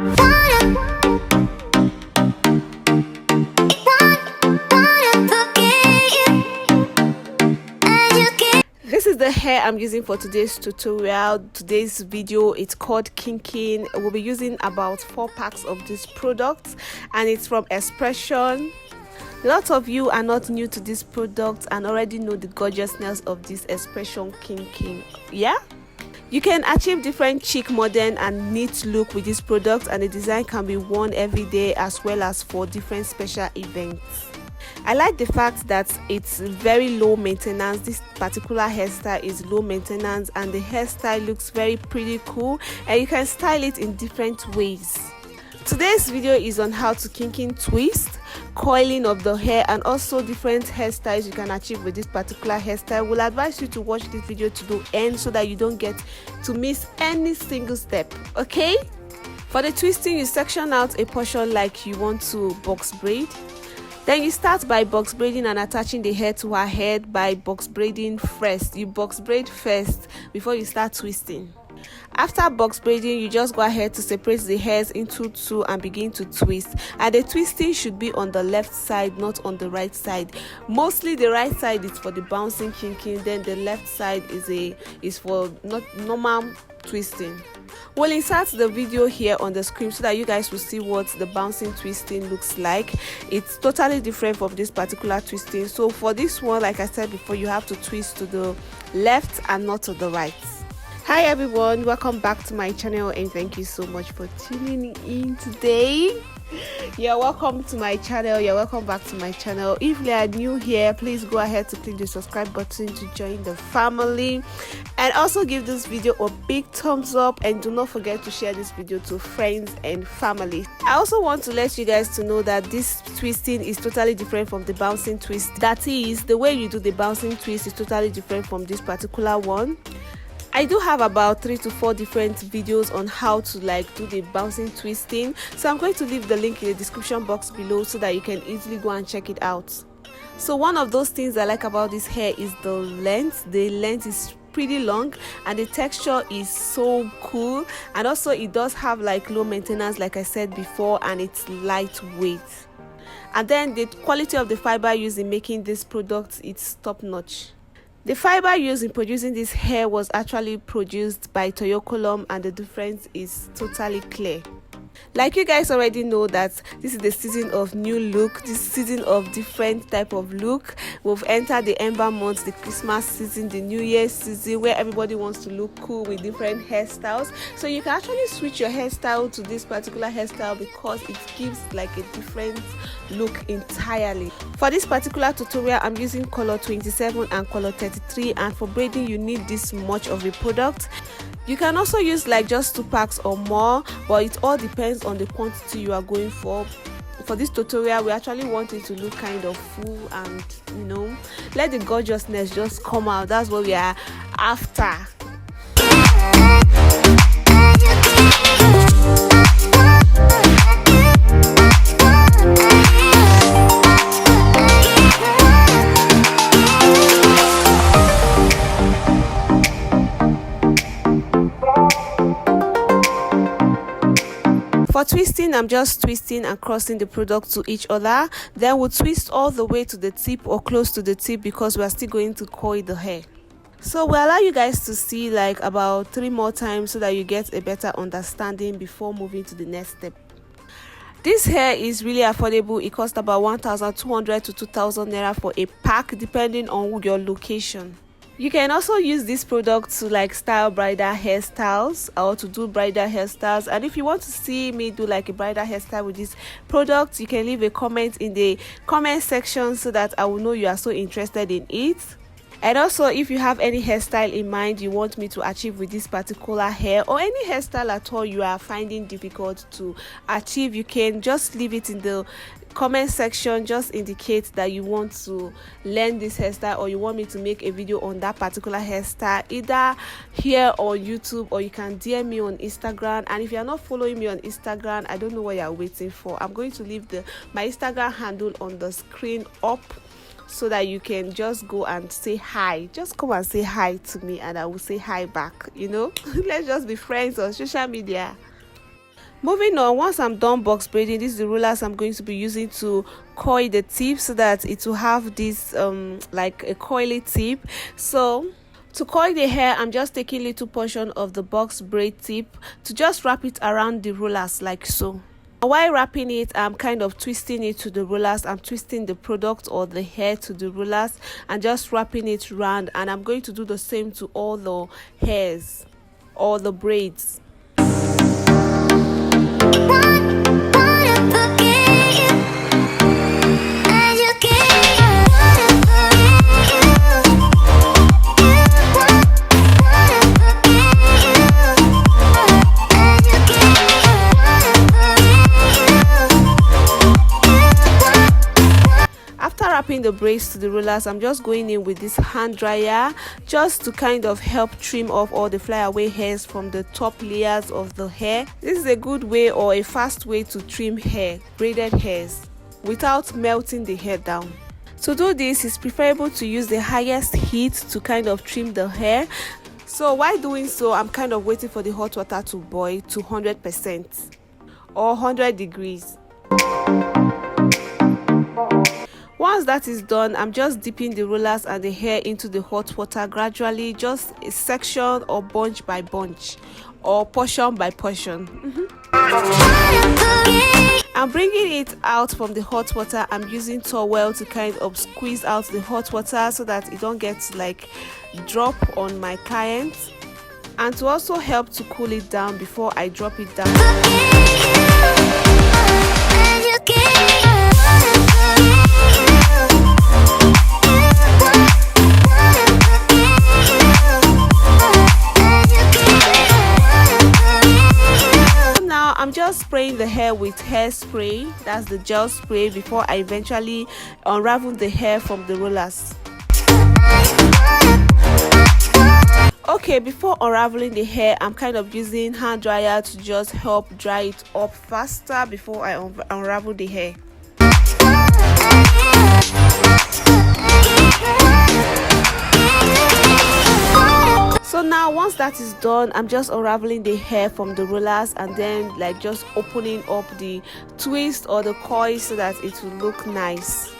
This is the hair I'm using for today's tutorial. Today's video, it's called Kinky. We'll be using about 4 packs of this product, and it's from Xpression. Lots of you are not new to this product and already know the gorgeousness of this Xpression Kinky. Yeah, you can achieve different chic, modern and neat look with this product, and the design can be worn every day as well as for different special events. I like the fact that it's very low maintenance. This particular hairstyle is low maintenance and the hairstyle looks very pretty cool, and you can style it in different ways. Today's video is on how to kinky twist, coiling of the hair, and also different hairstyles you can achieve with this particular hairstyle. We'll advise you to watch this video to the end so that you don't get to miss any single step. Okay, for the twisting, you section out a portion like you want to box braid. Then you start by box braiding and attaching the hair to her head by box braiding first. You box braid first before you start twisting. After box braiding, you just go ahead to separate the hairs into 2 and begin to twist. And the twisting should be on the left side, not on the right side. Mostly the right side is for the bouncing kinky, then the left side is for not normal twisting. We'll insert the video here on the screen so that you guys will see what the bouncing twisting looks like. It's totally different from this particular twisting. So for this one, like I said before, you have to twist to the left and not to the right. Hi everyone, welcome back to my channel and thank you so much for tuning in today. You're welcome to my channel. You're welcome back to my channel. If you are new here, please go ahead to click the subscribe button to join the family, and also give this video a big thumbs up, and do not forget to share this video to friends and family. I also want to let you guys to know that this twisting is totally different from the bouncing twist. That is, the way you do the bouncing twist is totally different from this particular one. I do have about 3 to 4 different videos on how to do the bouncing twisting, so I'm going to leave the link in the description box below so that you can easily go and check it out. So one of those things I like about this hair is the length. The length is pretty long and the texture is so cool, and also it does have low maintenance like I said before, and it's lightweight. And then the quality of the fiber used in making this product, it's top notch. The fiber used in producing this hair was actually produced by Coiling, and the difference is totally clear. Like you guys already know that this is the season of new look, this season of different type of look. We've entered the Ember months, the Christmas season, the New Year's season, where everybody wants to look cool with different hairstyles. So you can actually switch your hairstyle to this particular hairstyle because it gives a different look entirely. For this particular tutorial, I'm using color 27 and color 33, and for braiding you need this much of a product. You can also use just 2 packs or more, but it all depends on the quantity you are going for. For this tutorial, we actually want it to look kind of full and let the gorgeousness just come out. That's what we are after. For twisting, I'm just twisting and crossing the product to each other. Then we'll twist all the way to the tip or close to the tip because we are still going to coil the hair. So we'll allow you guys to see about 3 more times so that you get a better understanding before moving to the next step. This hair is really affordable. It costs about 1,200 to 2,000 naira for a pack depending on your location. You can also use this product to style bridal hairstyles or to do bridal hairstyles. And if you want to see me do a bridal hairstyle with this product, you can leave a comment in the comment section so that I will know you are so interested in it. And also, if you have any hairstyle in mind you want me to achieve with this particular hair, or any hairstyle at all you are finding difficult to achieve, you can just leave it in the comment section. Just indicate that you want to learn this hairstyle or you want me to make a video on that particular hairstyle, either here on YouTube, or you can DM me on Instagram. And if you are not following me on Instagram, I don't know what you are waiting for. I'm going to leave my Instagram handle on the screen up so that you can just go and say hi. Just come and say hi to me and I will say hi back. Let's just be friends on social media. Moving on, once I'm done box braiding, this is the rollers I'm going to be using to coil the tip so that it will have this like a coily tip. So to coil the hair, I'm just taking little portion of the box braid tip to just wrap it around the rollers like so. While wrapping it, I'm kind of twisting it to the rollers. I'm twisting the product or the hair to the rollers and just wrapping it round, and I'm going to do the same to all the hairs or the braids. Wrapping the braids to the rollers, I'm just going in with this hand dryer just to kind of help trim off all the flyaway hairs from the top layers of the hair. This is a good way or a fast way to trim hair, braided hairs, without melting the hair down. To do this, it's preferable to use the highest heat to kind of trim the hair. So while doing so, I'm kind of waiting for the hot water to boil to 100% or 100 degrees. Once that is done, I'm just dipping the rollers and the hair into the hot water gradually, just a section or bunch by bunch or portion by portion. I'm bringing it out from the hot water. I'm using towel to kind of squeeze out the hot water so that it don't get like drop on my client, and to also help to cool it down before I drop it down. I'm just spraying the hair with hairspray, that's the gel spray, before I eventually unravel the hair from the rollers. Okay, before unraveling the hair, I'm kind of using hand dryer to just help dry it up faster before I unravel the hair. So now once that is done, I'm just unraveling the hair from the rollers and then like just opening up the twist or the coil so that it will look nice.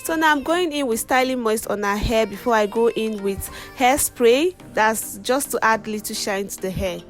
So now I'm going in with styling moist on her hair before I go in with hairspray. That's just to add little shine to the hair.